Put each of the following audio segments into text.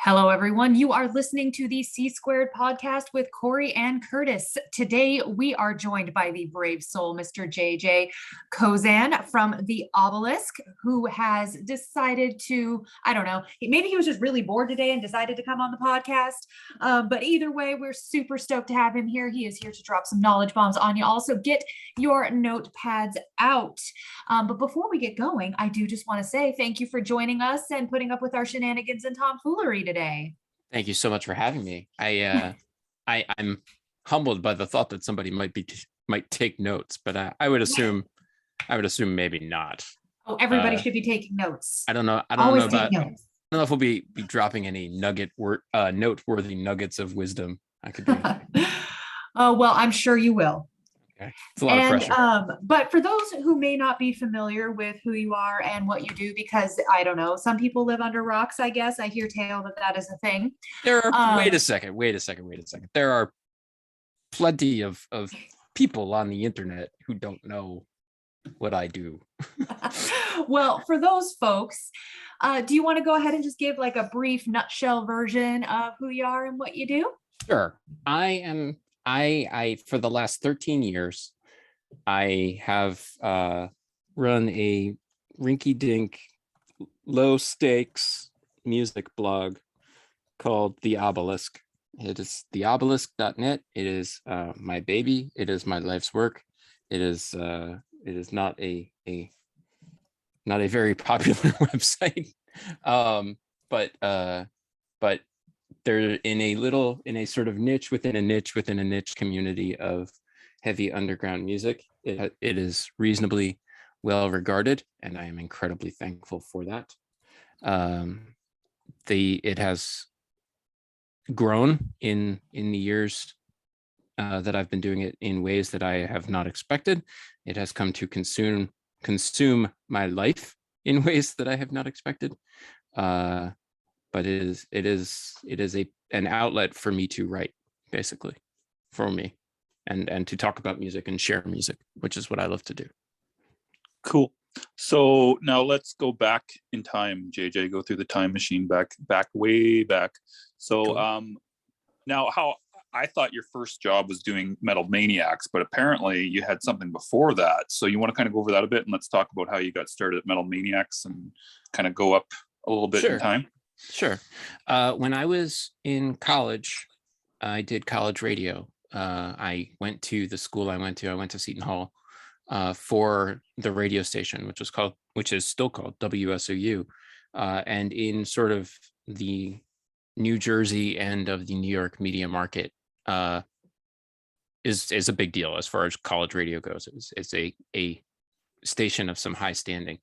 Hello, everyone. You are listening to the C Squared podcast with Corey and Curtis. Today, we are joined by the brave soul, Mr. JJ Kozan from the Obelisk, who has decided to, I don't know, maybe he was just really bored today and decided to come on the podcast. But either way, we're super stoked to have him here. He is here to drop some knowledge bombs on you. Also, get your notepads out. But before we get going, I do just want to say thank you for joining us and putting up with our shenanigans and tomfoolery today. Thank you so much for having me. I'm humbled by the thought that somebody might take notes, but I would assume maybe not. Oh, everybody should be taking notes. I don't know Always about. take notes. I don't know if we'll be dropping any noteworthy nuggets of wisdom. I could be. Oh, well, I'm sure you will. Okay. It's a lot of pressure. But for those who may not be familiar with who you are and what you do, because I don't know, some people live under rocks, I guess. I hear tale that is a thing. Wait a second. There are plenty of people on the internet who don't know what I do. Well, for those folks, do you want to go ahead and just give like a brief nutshell version of who you are and what you do? Sure. I for the last 13 years, I have run a rinky-dink, low-stakes music blog called The Obelisk. It is theobelisk.net. It is my baby. It is my life's work. It is not a very popular website, but they're in a sort of niche within a niche community of heavy underground music. It is reasonably well regarded, and I am incredibly thankful for that. It has grown in the years that I've been doing it in ways that I have not expected. It has come to consume my life in ways that I have not expected. But it is an outlet for me to write, basically, for me, and to talk about music and share music, which is what I love to do. Cool. So now let's go back in time, JJ. Go through the time machine way back. So cool. Now, how I thought your first job was doing Metal Maniacs, but apparently you had something before that. So you want to kind of go over that a bit, and let's talk about how you got started at Metal Maniacs and kind of go up a little bit in time. Sure. When I was in college, I did college radio. I went to the school I went to Seton Hall for the radio station, which is still called WSOU. And in sort of the New Jersey end of the New York media market, is a big deal as far as college radio goes. It's a station of some high standing,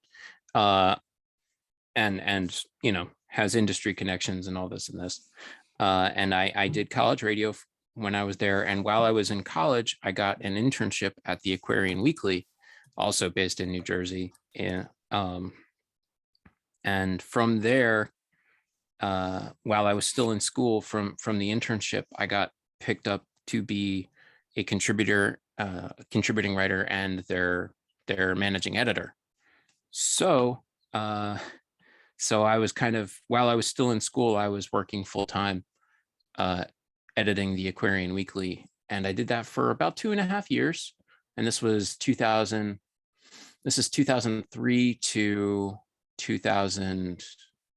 and you know, has industry connections and all this and this. And I did college radio when I was there. And while I was in college, I got an internship at the Aquarian Weekly, also based in New Jersey. And from there, while I was still in school, from the internship, I got picked up to be a contributing writer and their managing editor. So I was kind of, while I was still in school, I was working full time, editing the Aquarian Weekly. And I did that for about 2.5 years. And this was 2003 to 2000,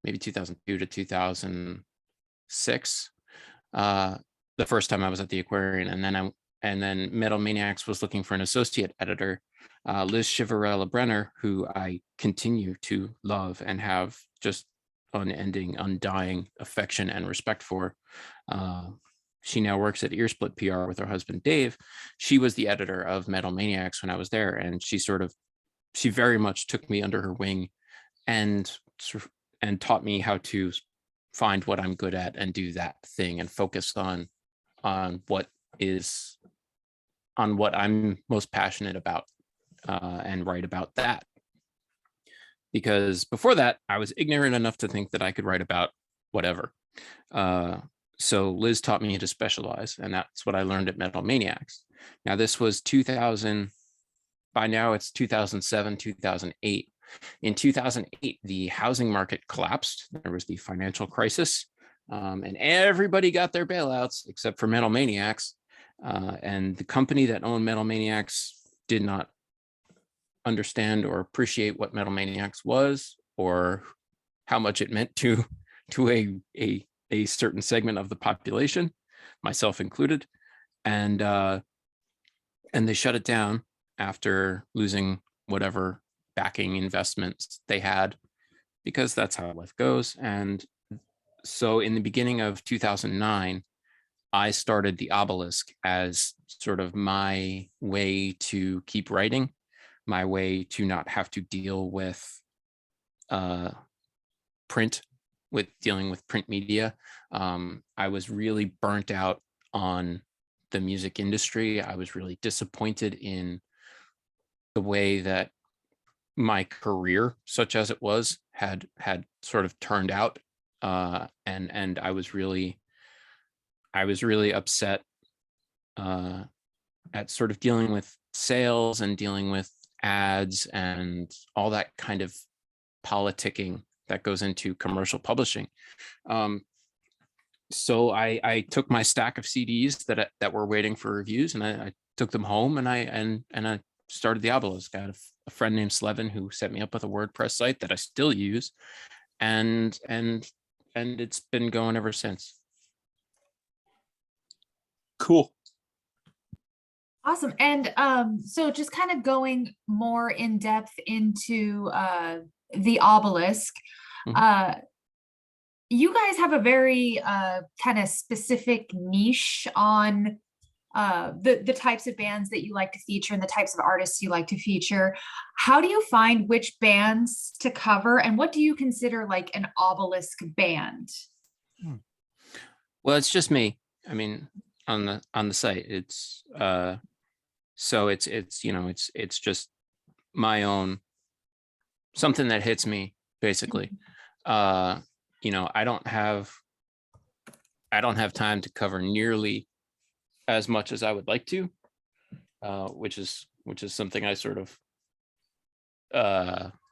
maybe 2002 to 2006. The first time I was at the Aquarian. And then Metal Maniacs was looking for an associate editor. Liz Shivarella Brenner, who I continue to love and have just unending, undying affection and respect for. She now works at Earsplit PR with her husband, Dave. She was the editor of Metal Maniacs when I was there. And she very much took me under her wing and taught me how to find what I'm good at and do that thing and focus on what I'm most passionate about, and write about that. Because before that, I was ignorant enough to think that I could write about whatever. So Liz taught me to specialize, and that's what I learned at Metal Maniacs. Now this was 2000. By now it's 2007, 2008. In 2008, the housing market collapsed. There was the financial crisis. and everybody got their bailouts except for Metal Maniacs. And the company that owned Metal Maniacs did not understand or appreciate what Metal Maniacs was, or how much it meant to a certain segment of the population, myself included. And they shut it down after losing whatever backing investments they had, because that's how life goes. And so in the beginning of 2009, I started the Obelisk as sort of my way to keep writing, my way to not have to deal with print, with dealing with print media. I was really burnt out on the music industry. I was really disappointed in the way that my career, such as it was, had sort of turned out. And I was really upset at sort of dealing with sales and dealing with ads and all that kind of politicking that goes into commercial publishing. So I took my stack of CDs that were waiting for reviews, and I took them home, and I started the Obelisk. I had a friend named Slevin who set me up with a WordPress site that I still use, and it's been going ever since. Cool. Awesome. And so just kind of going more in depth into the Obelisk, you guys have a very kind of specific niche on the types of bands that you like to feature and the types of artists you like to feature. How do you find which bands to cover, and what do you consider like an Obelisk band? Well, it's just me. I mean, on the site, it's so it's just my own, something that hits me, basically. I don't have time to cover nearly as much as I would like to, which is something I sort of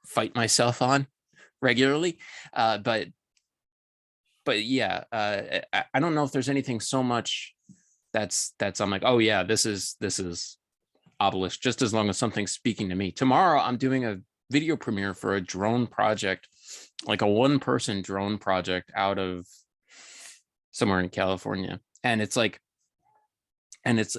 fight myself on regularly. But yeah, I don't know if there's anything so much that's I'm like, oh yeah, this is Obelisk, just as long as something's speaking to me. Tomorrow I'm doing a video premiere for a drone project, like a one-person drone project out of somewhere in California. And it's like just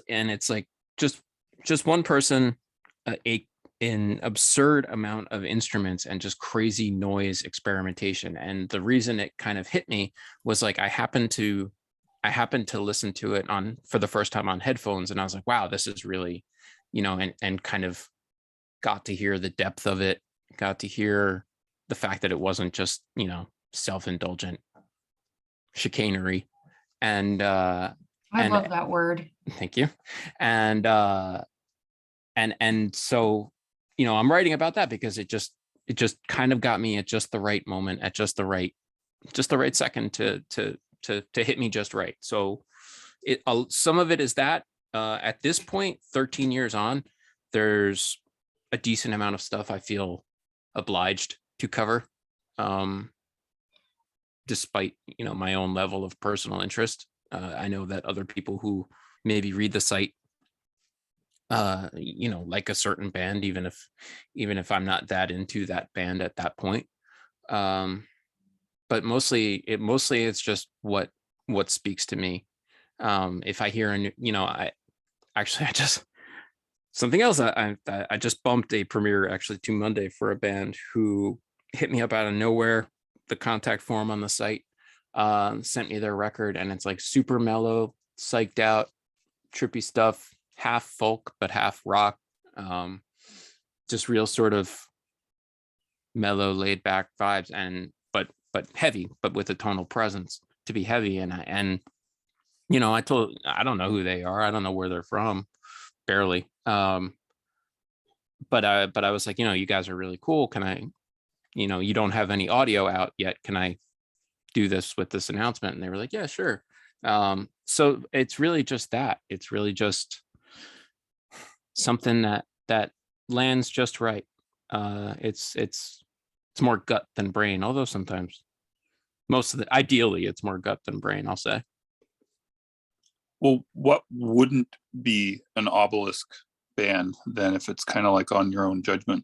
one person, an absurd amount of instruments, and just crazy noise experimentation. And the reason it kind of hit me was like, I happened to listen to it for the first time on headphones, and I was like, wow, this is really, and kind of got to hear the depth of it, got to hear the fact that it wasn't just, self-indulgent chicanery. And I love that word. Thank you. And so, I'm writing about that because it just kind of got me at just the right moment, at just the right second to hit me just right. So some of it is that at this point, 13 years on, there's a decent amount of stuff I feel obliged to cover, despite, my own level of personal interest. I know that other people who maybe read the site, like a certain band, even if I'm not that into that band at that point. But mostly it's just what speaks to me. If I hear something else. I just bumped a premiere actually to Monday for a band who hit me up out of nowhere. The contact form on the site sent me their record, and it's like super mellow, psyched out, trippy stuff, half folk but half rock. Just real sort of mellow, laid back vibes, and but heavy, but with a tonal presence to be heavy. And I don't know who they are. I don't know where they're from, barely. But I was like, you guys are really cool. Can I, you don't have any audio out yet. Can I do this with this announcement? And they were like, yeah, sure. So it's really just that. It's really just something that lands just right. It's more gut than brain, although sometimes most of the, ideally it's more gut than brain, I'll say. Well, what wouldn't be an Obelisk band then if it's kind of like on your own judgment?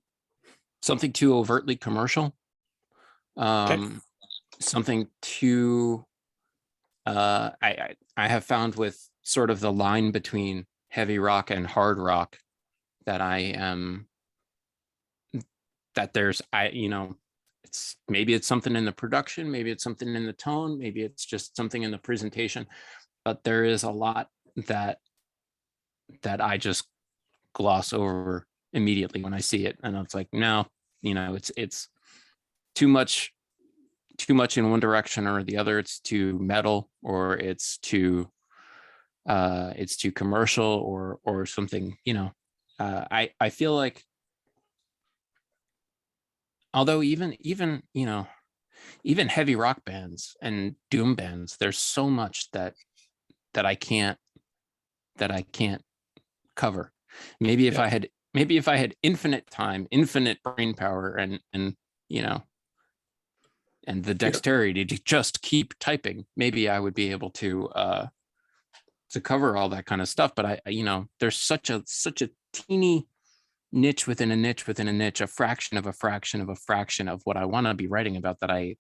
Something too overtly commercial. Something too I have found with sort of the line between heavy rock and hard rock that I am that there's it's maybe it's something in the production, maybe it's something in the tone, maybe it's just something in the presentation, but there is a lot that I just gloss over immediately when I see it, and it's like, no, it's too much in one direction or the other. It's too metal, or it's too commercial, or something. I feel like, although even heavy rock bands and doom bands, there's so much that I can't cover. Maybe if I had infinite time, infinite brain power, and the dexterity to just keep typing, maybe I would be able to cover all that kind of stuff. But there's such a teeny niche within a niche within a niche, a fraction of a fraction of a fraction of what I want to be writing about that I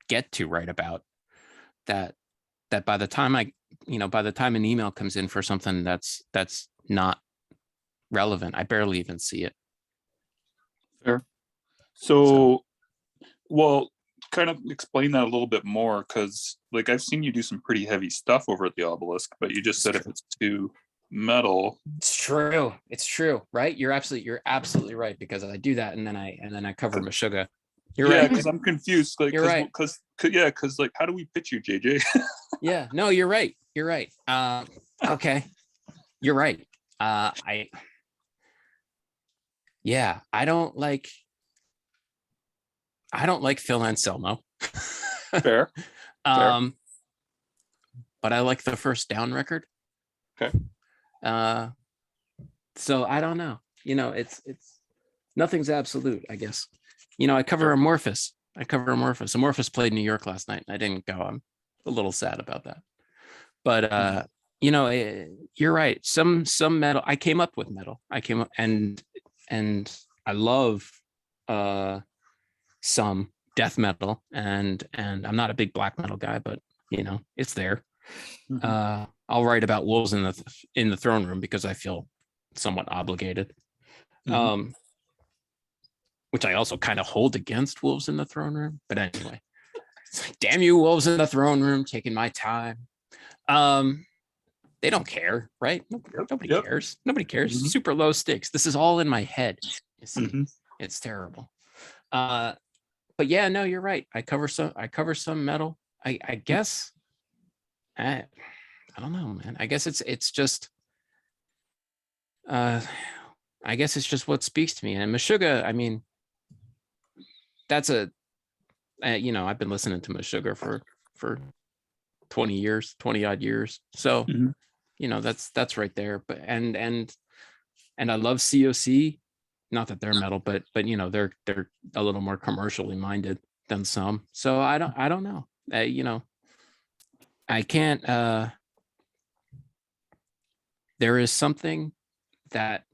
get to write about, that by the time an email comes in for something that's not relevant, I barely even see it. Fair. So well, kind of explain that a little bit more, because like I've seen you do some pretty heavy stuff over at the Obelisk, but you just said if it's too metal. It's true, right? You're absolutely right, because I do that, and then I cover Meshuggah. You're right. Because I'm confused. Like, you're right. Because like, how do we pitch you, JJ? Yeah, no, you're right. Okay, you're right. I don't like Phil Anselmo. Fair. But I like the first Down record. Okay. So I don't know. It's nothing's absolute, I guess. I cover Amorphous. Amorphous played New York last night, and I didn't go. I'm a little sad about that. But you're right. Some metal. I came up with metal. And I love some death metal, and I'm not a big black metal guy, but it's there. Mm-hmm. I'll write about Wolves in the Throne Room because I feel somewhat obligated. Mm-hmm. Which I also kind of hold against Wolves in the Throne Room, but anyway, it's like, damn you, Wolves in the Throne Room, taking my time. They don't care, right? Nobody cares. Nobody cares. Mm-hmm. Super low stakes. This is all in my head. You see, mm-hmm. It's terrible. But yeah, no, you're right. I cover some metal. I guess. I don't know, man. I guess it's just. I guess it's just what speaks to me. And Meshuggah, I mean, that's I've been listening to Meshuggah for 20 odd years. So, mm-hmm. That's right there. But and I love COC. Not that they're metal, but they're a little more commercially minded than some. So I don't know. I can't. There is something that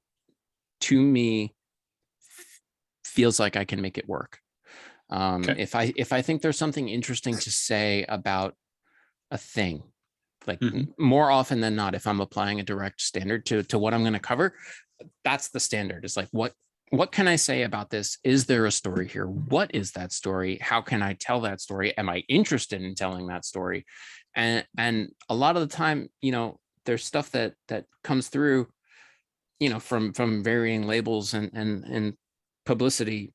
to me feels like I can make it work. Okay. If I think there's something interesting to say about a thing, like mm-hmm. more often than not, if I'm applying a direct standard to what I'm going to cover, that's the standard. It's like, what can I say about this? Is there a story here? What is that story? How can I tell that story? Am I interested in telling that story? And a lot of the time, there's stuff that comes through, from varying labels and publicity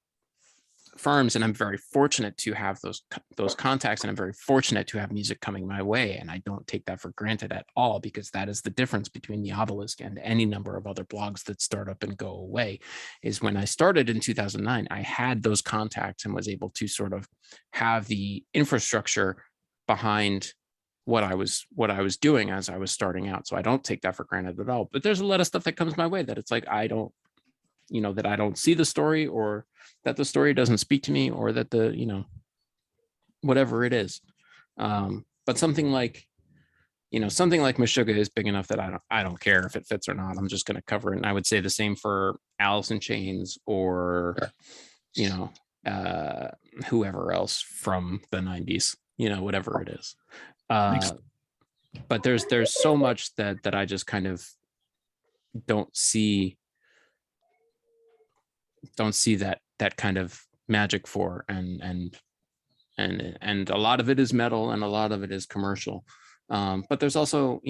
firms, and I'm very fortunate to have those contacts, and I'm very fortunate to have music coming my way, and I don't take that for granted at all, because that is the difference between the Obelisk and any number of other blogs that start up and go away. Is when I started in 2009, I had those contacts and was able to sort of have the infrastructure behind what I was doing as I was starting out. So I don't take that for granted at all. But there's a lot of stuff that comes my way that it's like I don't see the story, or that the story doesn't speak to me, or that whatever it is. But something like, something like Meshuggah is big enough that I don't care if it fits or not. I'm just going to cover it. And I would say the same for Alice in Chains or, whoever else from the 90s, whatever it is. But there's so much that I just kind of don't see that kind of magic for, and a lot of it is metal and a lot of it is commercial. But there's also,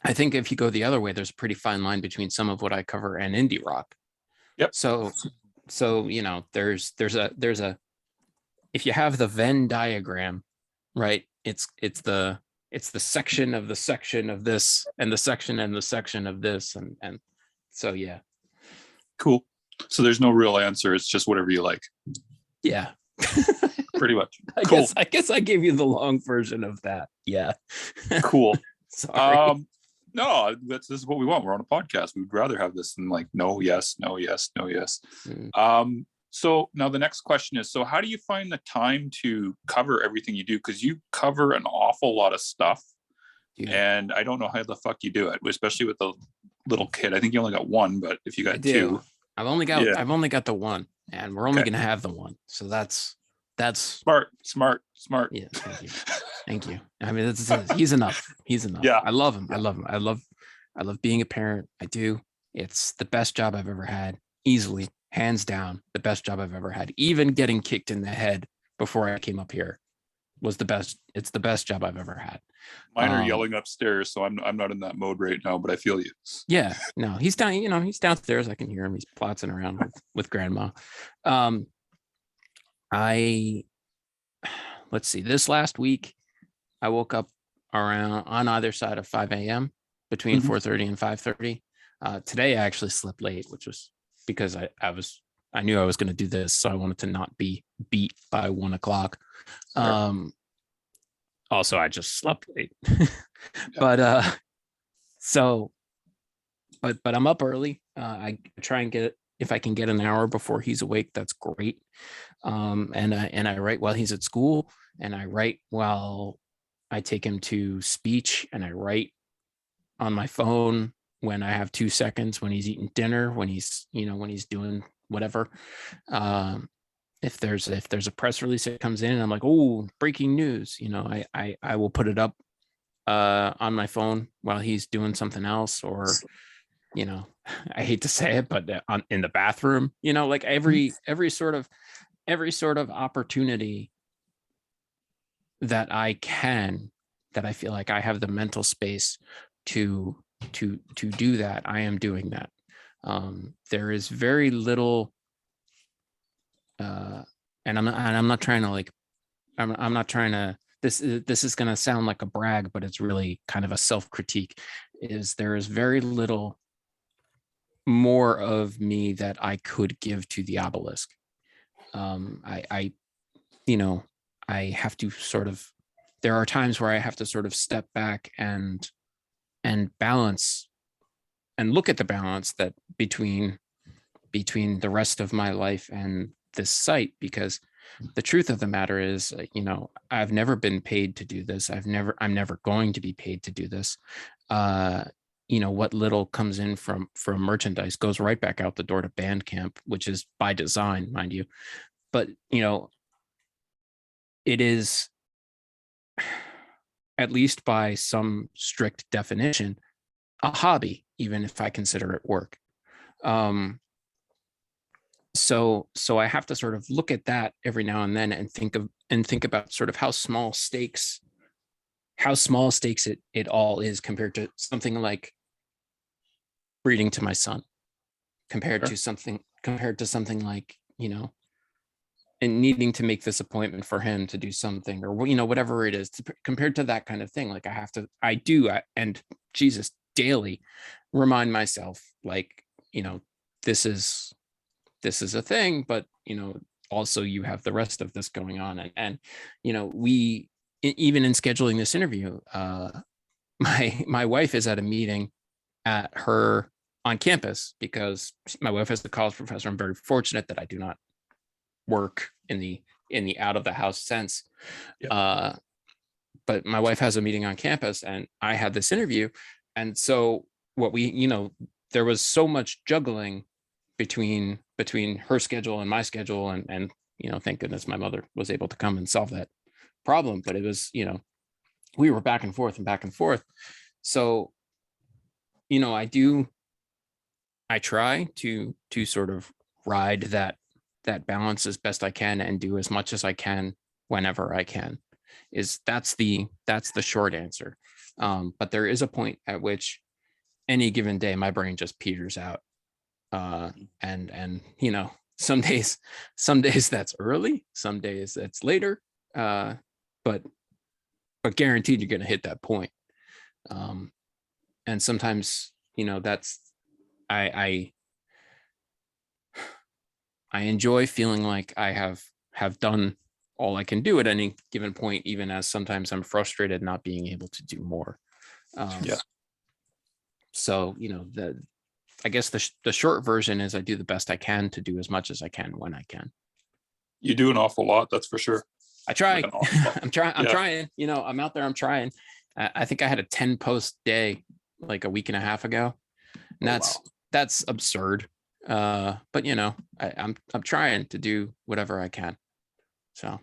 I think if you go the other way, there's a pretty fine line between some of what I cover and indie rock. Yep. So there's a if you have the Venn diagram, right? It's the section of the section of this and the section and the section of this, and so yeah. Cool. So there's no real answer. It's just whatever you like. Yeah. Pretty much. Cool. I guess I gave you the long version of that. Yeah. Cool. Sorry. No, this is what we want. We're on a podcast. We'd rather have this than like no, yes, no, yes, no, yes. So now the next question is, so how do you find the time to cover everything you do? Because you cover an awful lot of stuff. Yeah. And I don't know how the fuck you do it, especially with the little kid. I think you only got one, but if you got two. I've only got the one, and we're only going to have the one. So that's smart. Yeah, thank you. I mean, he's enough. Yeah, I love him. I love being a parent. I do. It's the best job I've ever had, easily, hands down, the best job I've ever had. Even getting kicked in the head before I came up here was the best. It's the best job I've ever had. Mine are yelling upstairs, so I'm not in that mode right now, but I feel you. Yeah, no, he's down. He's downstairs. I can hear him. He's plotzing around with grandma. Let's see. This last week, I woke up around on either side of 5 a.m. between 4:30 and 5:30. Today, I actually slept late, which was because I knew I was going to do this, so I wanted to not be beat by 1 o'clock. Sure. Also, I just slept late, but I'm up early. I try and get, if I can get an hour before he's awake, that's great. And I write while he's at school, and I write while I take him to speech, and I write on my phone when I have 2 seconds, when he's eating dinner, when he's doing whatever. If there's a press release that comes in and I'm like, oh, breaking news, I will put it up on my phone while he's doing something else, or I hate to say it, but in the bathroom, like every sort of opportunity that I feel like I have the mental space to do that, I am doing that. There is very little, and I'm not trying to I'm not trying to, this is going to sound like a brag, but it's really kind of a self-critique, there is very little more of me that I could give to the Obelisk. I have to sort of, there are times where I have to sort of step back and balance and look at the balance that between the rest of my life and this site, because the truth of the matter is, I've never been paid to do this. I'm never going to be paid to do this. What little comes in from merchandise goes right back out the door to Bandcamp, which is by design, mind you. But, it is, at least by some strict definition, a hobby, even if I consider it work. So I have to sort of look at that every now and then and think about sort of how small stakes it all is compared to something like reading to my son, compared to something like, and needing to make this appointment for him to do something, or whatever it is, compared to that kind of thing. Like and Jesus, daily remind myself, like, this is a thing, but also you have the rest of this going on, and we, even in scheduling this interview, my wife is at a meeting on campus, because my wife is a college professor. I'm very fortunate that I do not work in the in the out of the house sense. Yeah. But my wife has a meeting on campus and I had this interview. And so what there was so much juggling between her schedule and my schedule. And thank goodness my mother was able to come and solve that problem. But it was, we were back and forth and back and forth. So, I try to sort of ride that balance as best I can and do as much as I can whenever I can. That's the short answer. But there is a point at which any given day my brain just peters out. And some days that's early, some days that's later. But guaranteed you're going to hit that point. And sometimes, that's I enjoy feeling like I have done all I can do at any given point, even as sometimes I'm frustrated not being able to do more. Yeah. So, I guess the short version is I do the best I can to do as much as I can when I can. You do an awful lot, that's for sure. I try. Like an awful lot. I'm trying. I'm Yeah. trying. I'm out there. I'm trying. I think I had a 10 post day like a week and a half ago, and Oh, that's absurd. But I'm trying to do whatever I can. So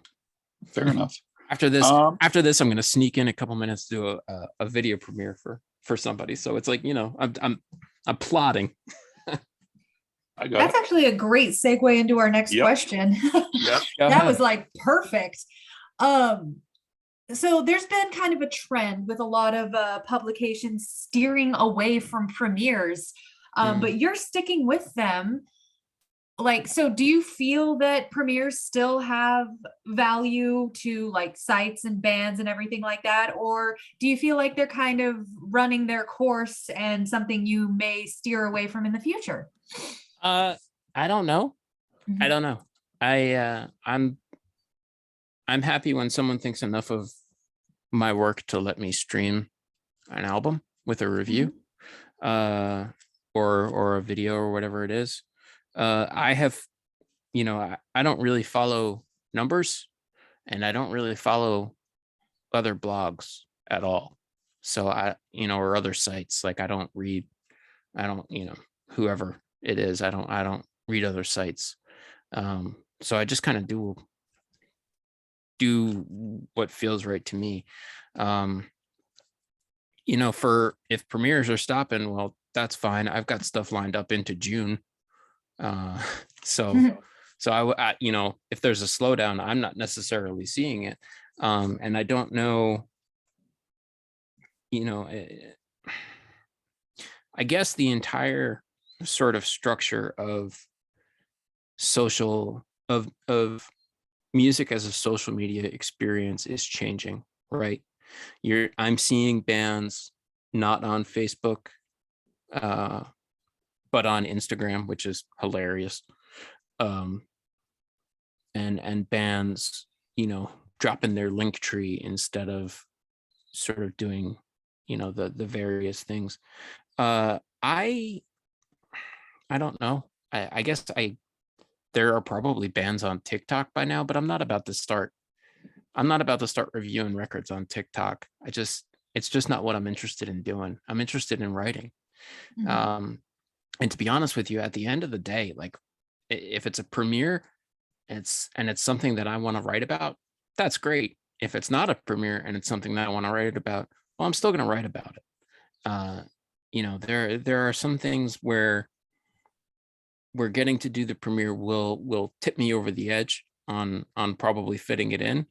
fair enough. after this, I'm going to sneak in a couple minutes to do a video premiere for somebody. So it's like, I'm plotting. I got That's it. actually a great segue into our next Yep. question. Yeah. That was like perfect. So there's been kind of a trend with a lot of publications steering away from premieres, but you're sticking with them. Like, so do you feel that premieres still have value to like sites and bands and everything like that? Or do you feel like they're kind of running their course and something you may steer away from in the future? I don't know. I don't know. I'm happy when someone thinks enough of my work to let me stream an album with a review, or a video or whatever it is. I have, I don't really follow numbers, and I don't really follow other blogs at all. So or other sites. Like I don't, whoever it is, I don't read other sites. So I just kind of do what feels right to me. For if premieres are stopping, well, that's fine. I've got stuff lined up into June. So I if there's a slowdown, I'm not necessarily seeing it. And I don't know, I guess the entire sort of structure of music as a social media experience is changing, right? I'm seeing bands not on Facebook, but on Instagram, which is hilarious. And bands, dropping their link tree instead of sort of doing, the various things. I don't know. I guess there are probably bands on TikTok by now, but I'm not about to start reviewing records on TikTok. It's just not what I'm interested in doing. I'm interested in writing. And to be honest with you, at the end of the day, like if it's a premiere, it's something that I want to write about, that's great. If it's not a premiere and it's something that I want to write about, well, I'm still going to write about it. There are some things where we're getting to do the premiere will tip me over the edge on probably fitting it in.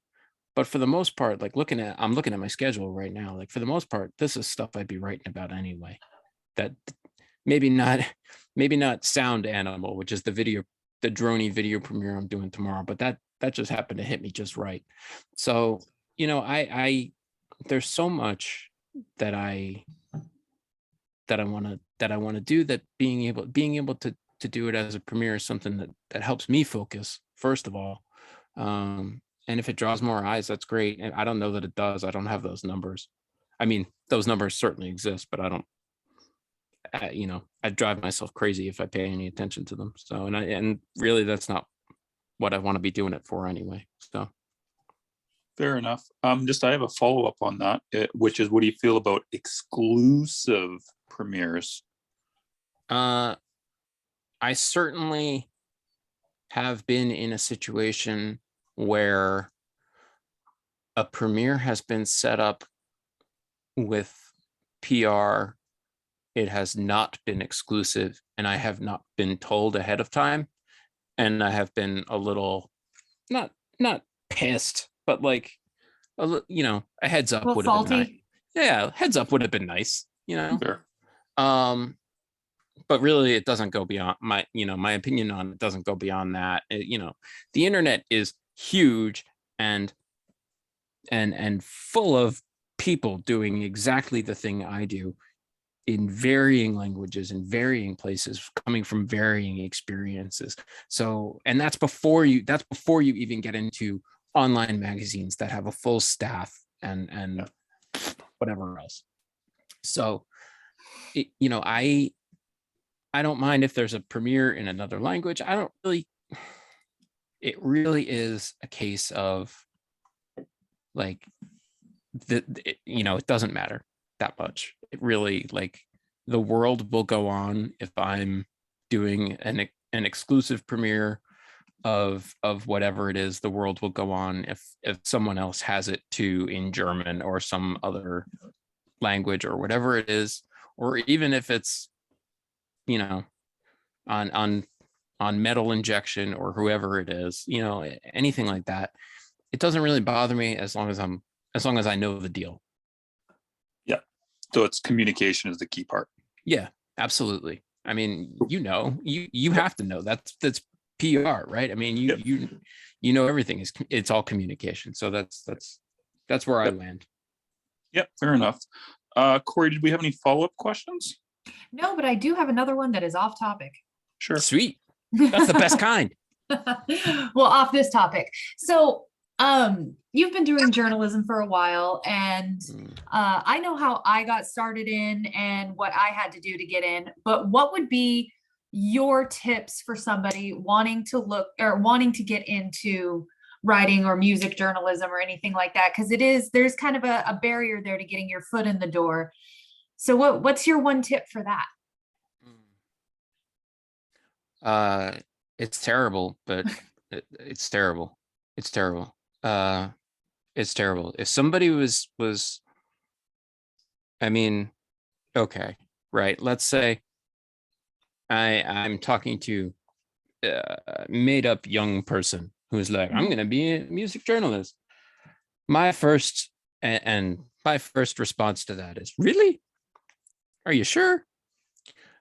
But for the most part, like I'm looking at my schedule right now, like for the most part, this is stuff I'd be writing about anyway. That maybe not Sound Animal, which is the droney video premiere I'm doing tomorrow, but that just happened to hit me just right. So, I there's so much that I want to do, that being able to do it as a premiere is something that helps me focus, first of all. And if it draws more eyes, that's great. And I don't know that it does. I don't have those numbers. I mean, those numbers certainly exist, but I don't, I'd drive myself crazy if I pay any attention to them. So, and really that's not what I want to be doing it for anyway. So Fair enough. I have a follow-up on that, which is, what do you feel about exclusive premieres? I certainly have been in a situation where a premiere has been set up with PR. It has not been exclusive, and I have not been told ahead of time. And I have been a little, not pissed, but like, a heads up Well, would have been nice. faulty. Yeah, heads up would have been nice, Sure. But really it doesn't go beyond my opinion on it doesn't go beyond that. The internet is huge and full of people doing exactly the thing I do in varying languages, in varying places, coming from varying experiences. So, and that's before you even get into online magazines that have a full staff and whatever else. So, I don't mind if there's a premiere in another language. It really is a case of like, it doesn't matter that much. It really, like, the world will go on if I'm doing an exclusive premiere of whatever it is. The world will go on if someone else has it too, in German or some other language or whatever it is, or even if it's on Metal Injection or whoever it is, anything like that. It doesn't really bother me as long as I know the deal. Yeah. So it's communication is the key part. Yeah, absolutely. I mean, you have to know that's PR, right? I mean, you know everything it's all communication. So that's where I land. Yep, fair enough. Corey, did we have any follow-up questions? No, but I do have another one that is off topic. Sure. Sweet. That's the best kind. Well, off this topic. So, you've been doing journalism for a while, and I know how I got started in and what I had to do to get in, but what would be your tips for somebody wanting to get into writing or music journalism or anything like that? Because there's kind of a barrier there to getting your foot in the door. So what's your one tip for that? It's terrible, but it's terrible. It's terrible. It's terrible. If somebody was, I mean, okay, right. Let's say I'm talking to a made up young person who's like, I'm going to be a music journalist. My first response to that is, really? Are you sure?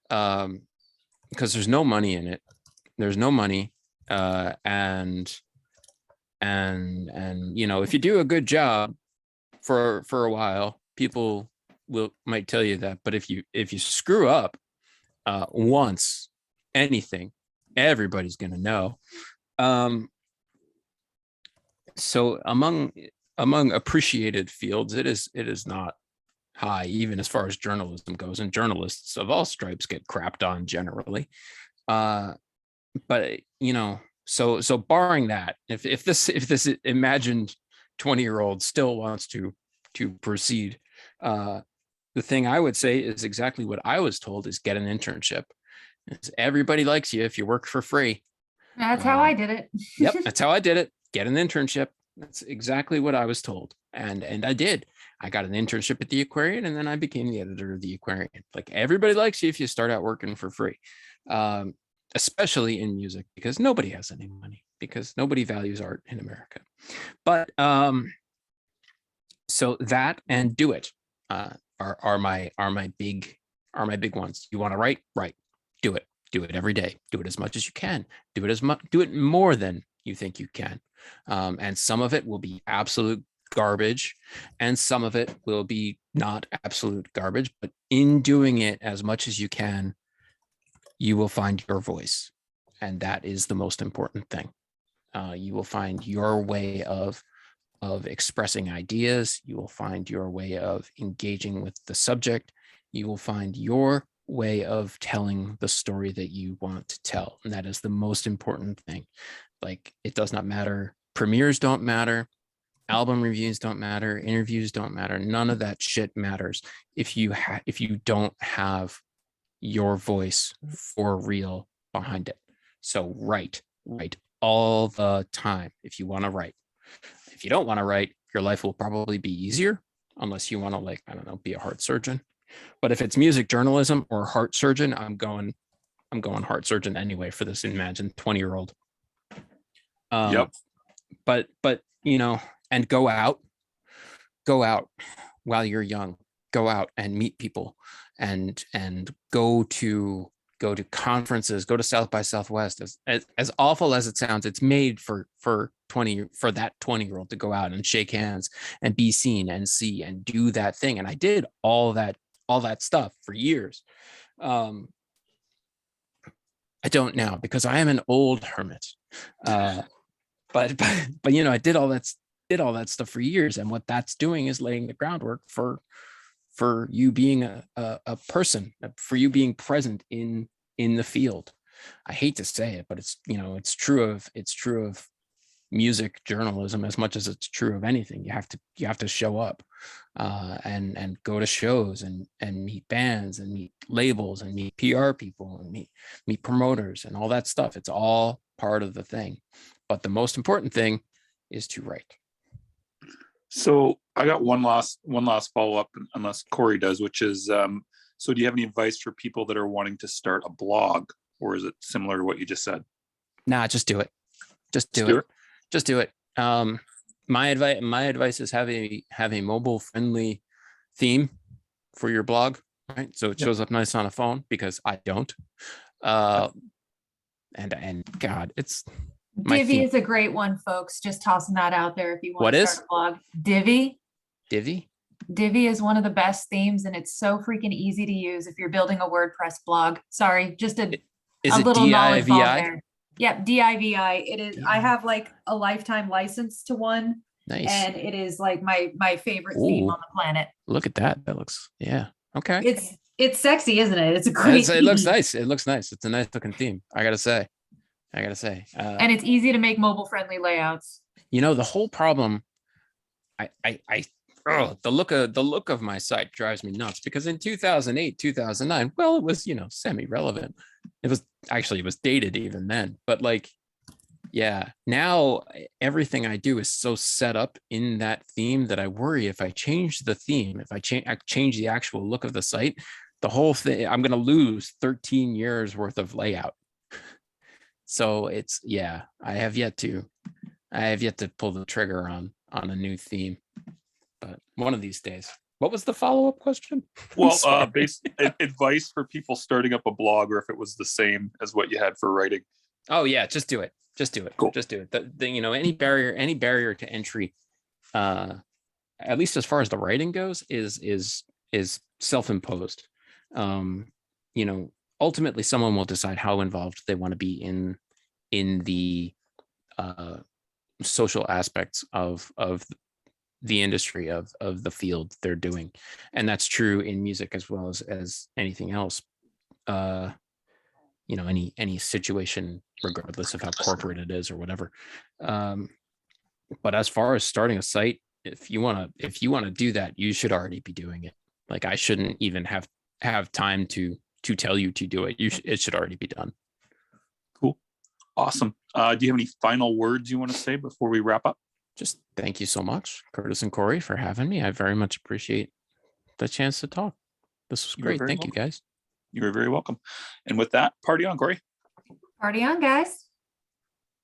Because there's no money in it. There's no money. And if you do a good job for a while, people might tell you that. But if you screw up once, anything, everybody's going to know. So among appreciated fields, it is not high, even as far as journalism goes, and journalists of all stripes get crapped on generally. But so barring that, if this imagined 20-year-old still wants to proceed, the thing I would say is exactly what I was told: is get an internship. Everybody likes you if you work for free. That's how I did it. Yep, that's how I did it. Get an internship. That's exactly what I was told, and I did. I got an internship at the Aquarian, and then I became the editor of the Aquarian. Like, everybody likes you if you start out working for free, especially in music, because nobody has any money, because nobody values art in America. But so that and do it are my big ones. You want to write? Do it. Do it every day. Do it as much as you can. Do it more than you think you can. And some of it will be absolute garbage, and some of it will be not absolute garbage, but in doing it as much as you can, you will find your voice, and that is the most important thing. You will find your way of expressing ideas. You will find your way of engaging with the subject. You will find your way of telling the story that you want to tell, and that is the most important thing. Like, it does not matter. Premieres don't matter. Album reviews don't matter. Interviews don't matter. None of that shit matters if you don't have your voice for real behind it. So write all the time if you want to write. If you don't want to write, your life will probably be easier, unless you want to, like, I don't know, be a heart surgeon. But if it's music journalism or heart surgeon, I'm going heart surgeon anyway for this imagined 20-year-old. Yep. But you know, and go out while you're young. Go out and meet people, and go to conferences, go to South by Southwest. As awful as it sounds, it's made for that 20-year-old to go out and shake hands and be seen and see and do that thing. And I did all that stuff for years. I don't now, because I am an old hermit. But you know, I did all that stuff for years, and what that's doing is laying the groundwork for you being a person, for you being present in the field. I hate to say it, but it's, you know, it's true of music journalism as much as it's true of anything. You have to show up and go to shows and meet bands and meet labels and meet PR people and meet promoters and all that stuff. It's all part of the thing. But the most important thing is to write. So I got one last follow-up, unless Corey does, which is, so do you have any advice for people that are wanting to start a blog, or is it similar to what you just said? Nah, just do it. Just do it. My advice is have a mobile friendly theme for your blog, right? So it shows up nice on a phone, because I don't. And God, it's Divi is a great one, folks. Just tossing that out there if you want to start a blog. Divi is one of the best themes, and it's so freaking easy to use if you're building a WordPress blog. Sorry, just a little knowledge bomb there. Yep, Divi. It is. I have like a lifetime license to one. Nice. And it is like my favorite theme on the planet. Look at that. That looks, yeah. Okay. It's sexy, isn't it? It's a great theme. It looks nice. It looks nice. It's a nice looking theme, I gotta say. And it's easy to make mobile friendly layouts. You know, the whole problem, the look of my site drives me nuts, because in 2008, 2009, well, it was, you know, semi-relevant. It was dated even then, but like, yeah, now everything I do is so set up in that theme that I worry if I change the theme, if I change the actual look of the site, the whole thing, I'm going to lose 13 years worth of layout. So it's, yeah, I have yet to pull the trigger on a new theme, but one of these days. What was the follow-up question? Well, advice for people starting up a blog, or if it was the same as what you had for writing. Oh yeah, just do it. Cool. Just do it. You know, any barrier to entry, at least as far as the writing goes, is self-imposed. You know, ultimately someone will decide how involved they want to be in the social aspects of the industry, of the field they're doing. And that's true in music as well as anything else. You know, any situation, regardless of how corporate it is or whatever. But as far as starting a site, if you want to do that, you should already be doing it. Like, I shouldn't even have time to tell you to do it. It should already be done. Cool. Awesome. Do you have any final words you want to say before we wrap up? Just thank you so much, Curtis and Corey, for having me. I very much appreciate the chance to talk. This was great. Thank you, guys. You are very welcome. And with that, party on, Corey. Party on, guys.